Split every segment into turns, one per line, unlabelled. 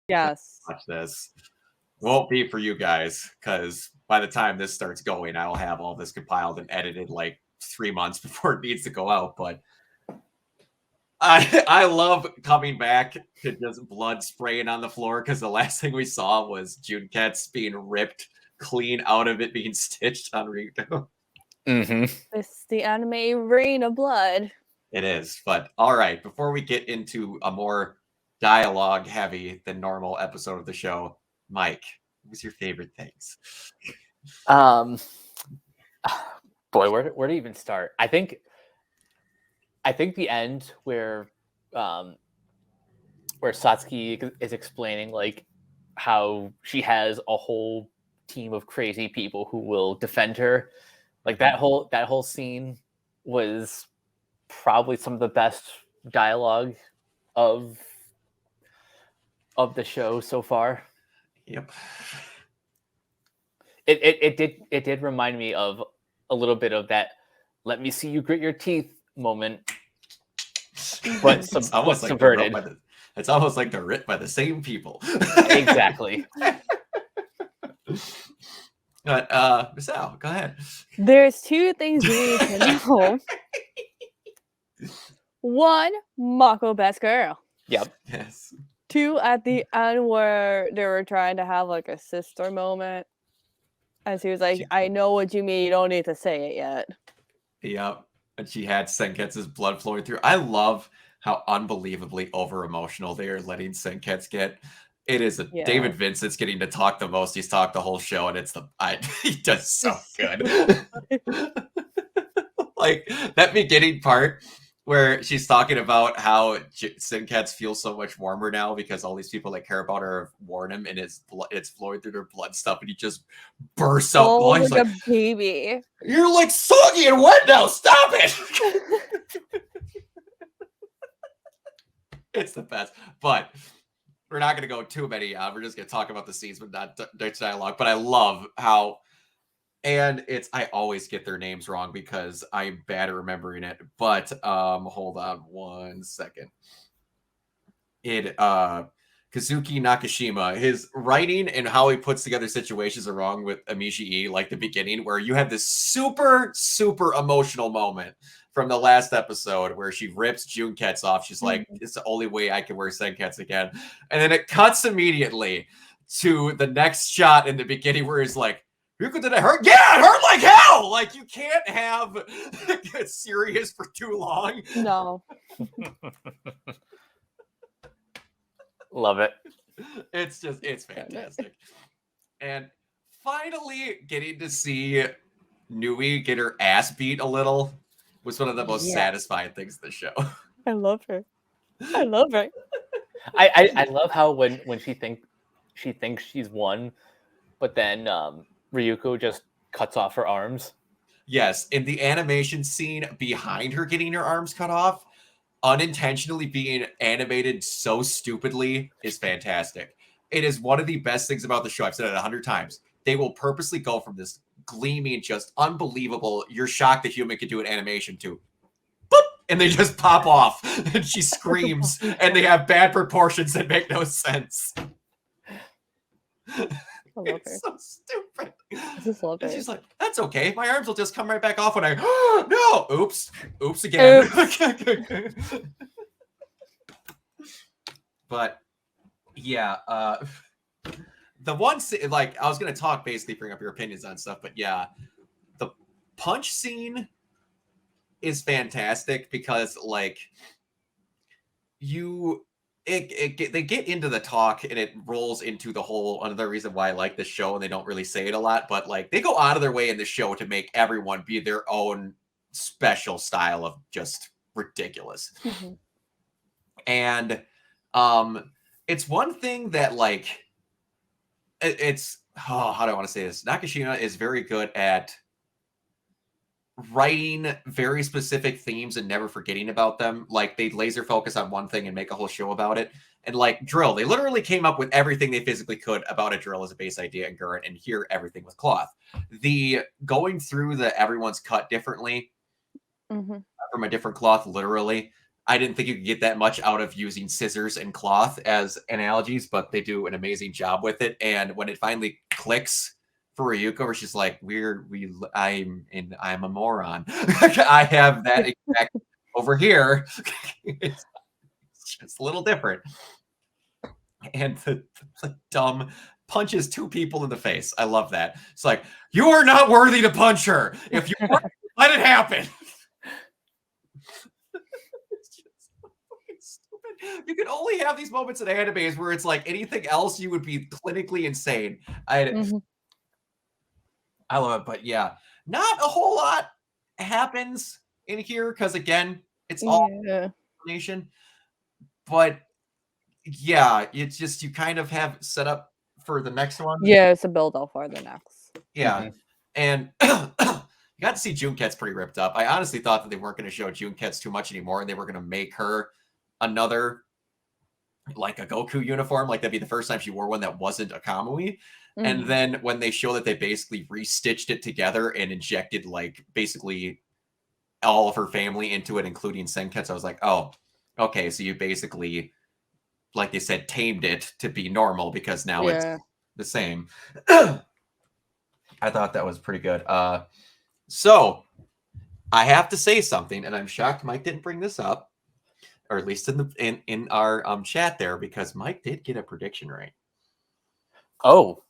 Yes.
Watch this. Won't be for you guys, because by the time this starts going, I'll have all this compiled and edited like 3 months before it needs to go out. But I love coming back to just blood spraying on the floor, because the last thing we saw was Junet's being ripped clean out of it, being stitched on Ryuko.
It's the anime rain of blood.
It is. But all right, before we get into a more dialogue heavy than normal episode of the show, Mike, what was your favorite things?
Boy, where to even start? I think the end where Satsuki is explaining like how she has a whole team of crazy people who will defend her, like that whole scene was probably some of the best dialogue of the show so far.
Yep.
It did remind me of a little bit of that "let me see you grit your teeth" moment, but subverted.
It's almost like they're written by the same people.
Exactly.
But Miss Al, go ahead.
There's two things you need to know. One, Mako best girl.
Yep.
Yes.
Two, at the end where they were trying to have like a sister moment. And she was like, I know what you mean, you don't need to say it yet.
Yep. And she had Senketsu's blood flowing through. I love how unbelievably over emotional they are letting Senketsu get. It is David Vincent's getting to talk the most. He's talked the whole show, and he does so good. Like that beginning part where she's talking about how Senketsu feels so much warmer now because all these people that care about her have worn him, and it's flowing through their blood stuff, and he just bursts out.
Oh, like a baby.
You're like soggy and wet now. Stop it. It's the best. But we're not going to go too many. We're just going to talk about the scenes, but not dialogue. But I love how, and I always get their names wrong because I'm bad at remembering it. But hold on 1 second. Kazuki Nakashima, his writing and how he puts together situations are wrong with Amishi, like the beginning, where you have this super, super emotional moment from the last episode where she rips Junketsu off. She's like, it's the only way I can wear Senketsu again. And then it cuts immediately to the next shot in the beginning where he's like, did it hurt? Yeah, it hurt like hell! Like, you can't have it serious for too long.
No.
Love it.
It's fantastic. And finally getting to see Nui get her ass beat a little was one of the most satisfying things of the show.
I love her. I love her.
I love how when she thinks she's won, but then Ryuko just cuts off her arms.
Yes, in the animation scene behind her getting her arms cut off, unintentionally being animated so stupidly is fantastic. It is one of the best things about the show. I've said it 100 times. They will purposely go from this gleaming, just unbelievable, you're shocked the human could do an animation to boop, and they just pop off and she screams and they have bad proportions that make no sense. It's so stupid.
I just love it.
She's like, that's okay. My arms will just come right back off when I no. Oops again. Oops. But yeah, the one like I was gonna talk basically, bring up your opinions on stuff, but yeah, the punch scene is fantastic because like they get into the talk and it rolls into the whole another reason why I like this show, and they don't really say it a lot, but like they go out of their way in the show to make everyone be their own special style of just ridiculous. Mm-hmm. And it's one thing that like how do I want to say this? Nakashima is very good at writing very specific themes and never forgetting about them. Like they laser focus on one thing and make a whole show about it. And like drill, they literally came up with everything they physically could about a drill as a base idea in Gurren, and here everything with cloth. The going through the everyone's cut differently from a different cloth, literally. I didn't think you could get that much out of using scissors and cloth as analogies, but they do an amazing job with it. And when it finally clicks for Ryuko, where she's like, I'm a moron. I have that exact over here. It's just a little different. And the dumb punches 2 people in the face. I love that. It's like, you are not worthy to punch her. If you want, let it happen. It's just fucking stupid. You can only have these moments in animes where it's like anything else, you would be clinically insane. I love it, but yeah, not a whole lot happens in here because again, it's all information. But yeah, it's just you kind of have set up for the next one.
Yeah, it's a build up for the next.
Yeah, and you got to see Junket's pretty ripped up. I honestly thought that they weren't going to show Junket's too much anymore, and they were going to make her another like a Goku uniform. Like that'd be the first time she wore one that wasn't a Kamui. And then when they show that they basically restitched it together and injected like basically all of her family into it, including Senketsu, I was like, oh, okay, so you basically, like they said, tamed it to be normal because now it's the same. I thought that was pretty good. So I have to say something, and I'm shocked Mike didn't bring this up, or at least in our chat there, because Mike did get a prediction right.
Oh.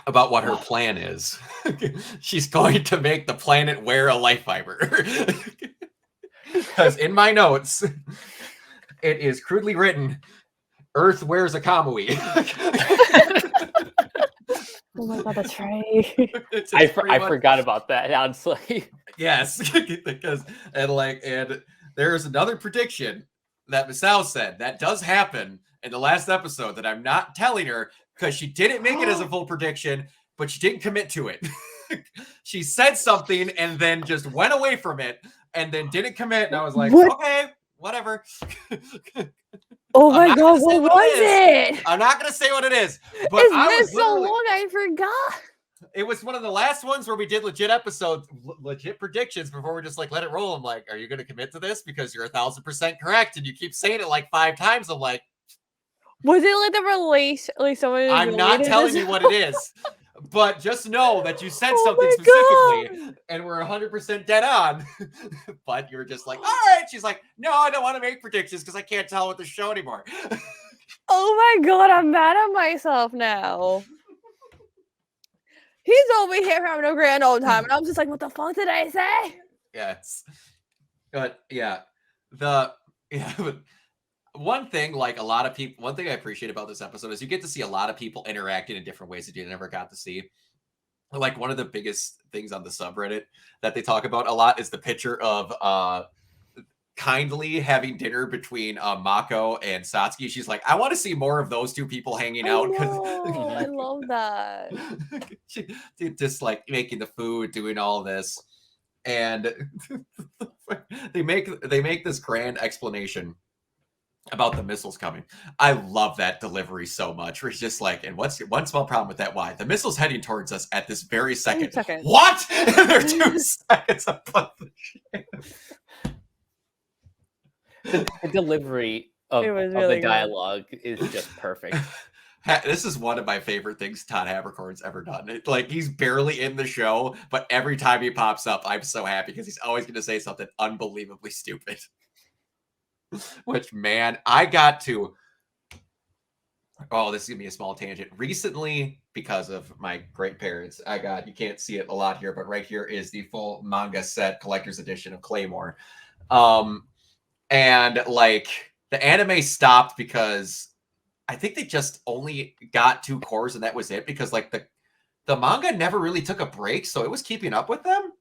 About what her plan is. She's going to make the planet wear a life fiber. Because in my notes, it is crudely written, Earth wears a Kamui.
Oh my god, that's right.
I forgot about that, honestly.
Yes. Because and there's another prediction that Misao said that does happen in the last episode that I'm not telling her because she didn't make it as a full prediction, but she didn't commit to it. She said something and then just went away from it and then didn't commit. And I was like, okay, whatever.
Oh my god, what was it?
I'm not going to say what it is. But
it's been so long, I forgot.
It was one of the last ones where we did legit episodes, legit predictions before we just like let it roll. I'm like, are you going to commit to this? Because you're 1,000% correct. And you keep saying it like 5 times. I'm like,
was it like the relation? Like someone?
I'm not telling you what it is, but just know that you said something specifically, and we're 100% dead on. But you're just like, all right. She's like, no, I don't want to make predictions because I can't tell with the show anymore.
Oh my god, I'm mad at myself now. He's over here having a grand old time, and I'm just like, what the fuck did I say?
Yes, but yeah, but one thing, like a lot of people, one thing I appreciate about this episode is you get to see a lot of people interacting in different ways that you never got to see. Like one of the biggest things on the subreddit that they talk about a lot is the picture of kindly having dinner between Mako and Satsuki. She's like, I want to see more of those 2 people hanging out.
I love that.
Just like making the food, doing all this. And they make this grand explanation about the missiles coming. I love that delivery so much. Where it's just like, and what's one small problem with that? Why? The missile's heading towards us at this very second. What? They're 2 seconds above the ship.
The delivery of the dialogue is just perfect.
This is one of my favorite things Todd Habercorn's ever done. Like he's barely in the show, but every time he pops up, I'm so happy because he's always going to say something unbelievably stupid. Which, man, I got to... Oh, this is going to be a small tangent. Recently, because of my great parents, you can't see it a lot here, but right here is the full manga set collector's edition of Claymore. And like the anime stopped because I think they just only got 2 cores and that was it because like the manga never really took a break. So it was keeping up with them,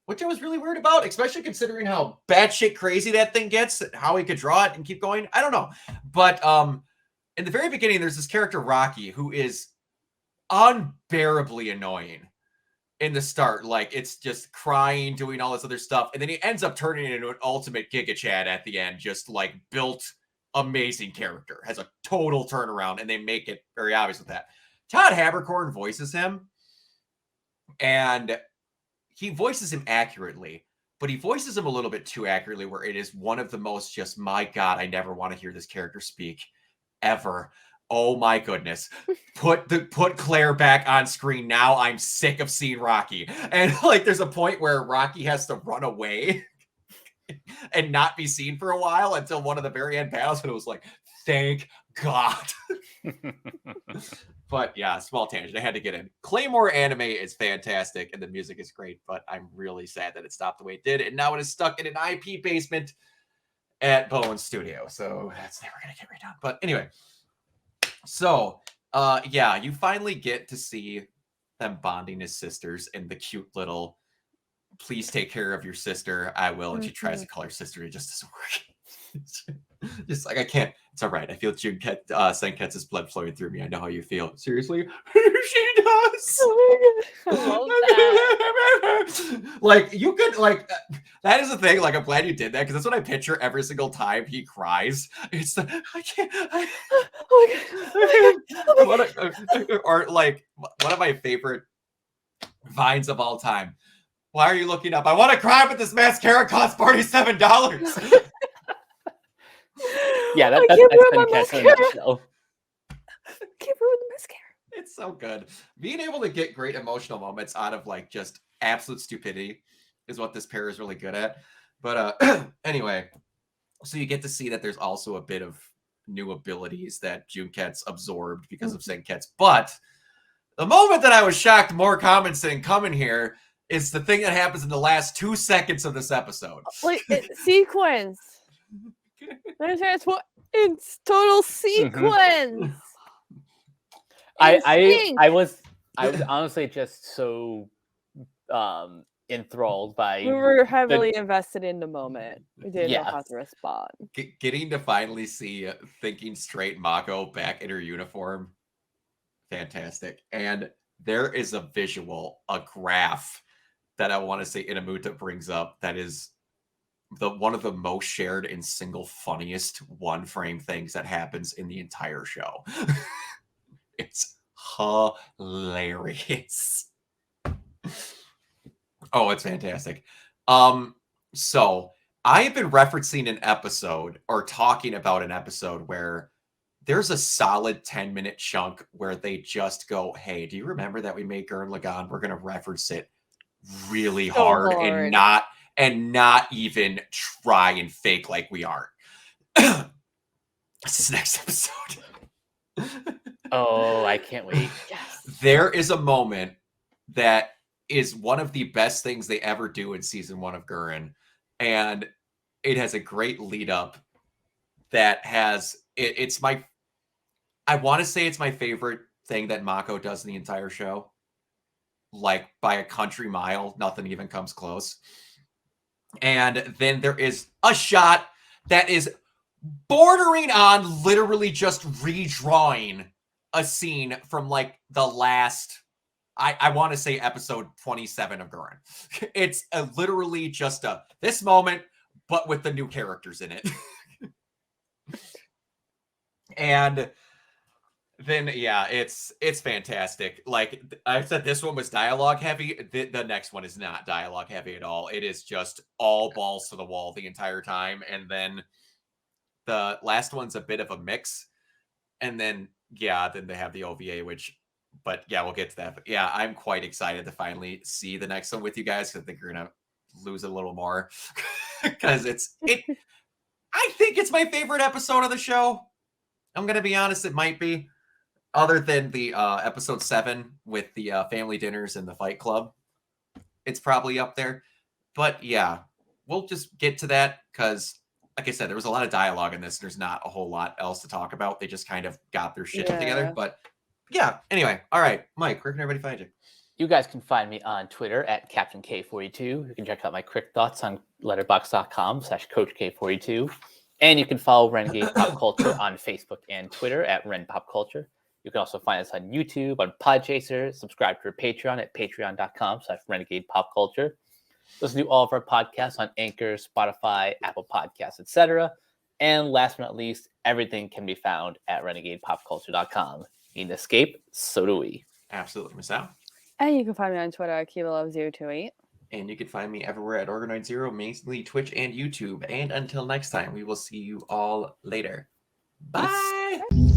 which I was really weird about, especially considering how batshit crazy that thing gets, how he could draw it and keep going. I don't know. But in the very beginning, there's this character, Rocky, who is unbearably annoying in the start. Like, it's just crying, doing all this other stuff. And then he ends up turning into an ultimate Giga Chad at the end, just like built amazing character, has a total turnaround, and they make it very obvious with that. Todd Habercorn voices him, and he voices him accurately, but he voices him a little bit too accurately, where it is one of the most just, my God, I never want to hear this character speak ever. Oh my goodness. Put Claire back on screen now. I'm sick of seeing Rocky. And like there's a point where Rocky has to run away and not be seen for a while until one of the very end battles, and it was like, thank God. But yeah, small tangent. I had to get in. Claymore anime is fantastic and the music is great, but I'm really sad that it stopped the way it did. And now it is stuck in an IP basement at Bowen Studio. So that's never going to get redone. But anyway, so yeah, you finally get to see them bonding as sisters in the cute little, please take care of your sister, I will. And she tries to call her sister, it just doesn't work. Just like, I can't. It's all right. I feel Senketsu's blood flowing through me. I know how you feel. Seriously? She does.
I love that.
Like, you could, like, that is the thing. Like, I'm glad you did that because that's what I picture every single time he cries. It's the, I can't.
Oh my God.
Or, like, one of my favorite vines of all time. Why are you looking up? I want to cry, but this mascara costs $47.
Yeah,
I
that's
can't ruin my
been catching in
mascara.
that show.
Can't ruin the mascara.
It's so good. Being able to get great emotional moments out of like just absolute stupidity is what this pair is really good at. But anyway, so you get to see that there's also a bit of new abilities that Junket's absorbed because of Senketsu. But the moment that I was shocked more comments didn't come in here is the thing that happens in the last 2 seconds of this episode.
Like sequence. It's total sequence.
I was honestly just so enthralled by.
We were heavily invested in the moment. We didn't know
Yeah.
how to respond.
Getting to finally see Thinking Straight Mako back in her uniform, fantastic. And there is a visual, a graph that I want to say Inamuta brings up that is one of the most shared and single funniest one frame things that happens in the entire show. It's hilarious. Oh, it's fantastic. So I have been referencing an episode or talking about an episode where there's a solid 10-minute chunk where they just go, hey, do you remember that we made Gurren Lagann? We're going to reference it really hard and not even try and fake like we aren't. This is next episode.
Oh, I can't wait.
Yes.
There is a moment that is one of the best things they ever do in season 1 of Gurren. And it has a great lead up that has, I want to say it's my favorite thing that Mako does in the entire show. Like by a country mile, nothing even comes close. And then there is a shot that is bordering on literally just redrawing a scene from like the last, I want to say episode 27 of Gurren. It's literally just this moment, but with the new characters in it. And then yeah, it's fantastic. Like I said, this one was dialogue heavy. The next one is not dialogue heavy at all. It is just all balls to the wall the entire time. And then the last one's a bit of a mix. And then yeah, then they have the OVA, but yeah, we'll get to that. But yeah, I'm quite excited to finally see the next one with you guys. I think you're gonna lose a little more because I think it's my favorite episode of the show. I'm gonna be honest, it might be. Other than the episode 7 with the family dinners and the fight club, it's probably up there. But yeah, we'll just get to that because, like I said, there was a lot of dialogue in this. There's not a whole lot else to talk about. They just kind of got their shit together. But yeah, anyway, all right, Mike, where can everybody find you?
You guys can find me on Twitter at Captain K42. You can check out my quick thoughts on letterboxd.com/CoachK42. And you can follow Renegade Pop Culture on Facebook and Twitter at Ren Pop Culture. You can also find us on YouTube, on Podchaser. Subscribe to our Patreon at patreon.com/Renegade Pop Culture. Listen to all of our podcasts on Anchor, Spotify, Apple Podcasts, etc. And last but not least, everything can be found at renegadepopculture.com. Need an escape? So do we.
Absolutely, Miss Al.
And you can find me on Twitter at KivaLove028.
And you can find me everywhere at Organoid0, mainly Twitch and YouTube. And until next time, we will see you all later.
Peace.
Bye.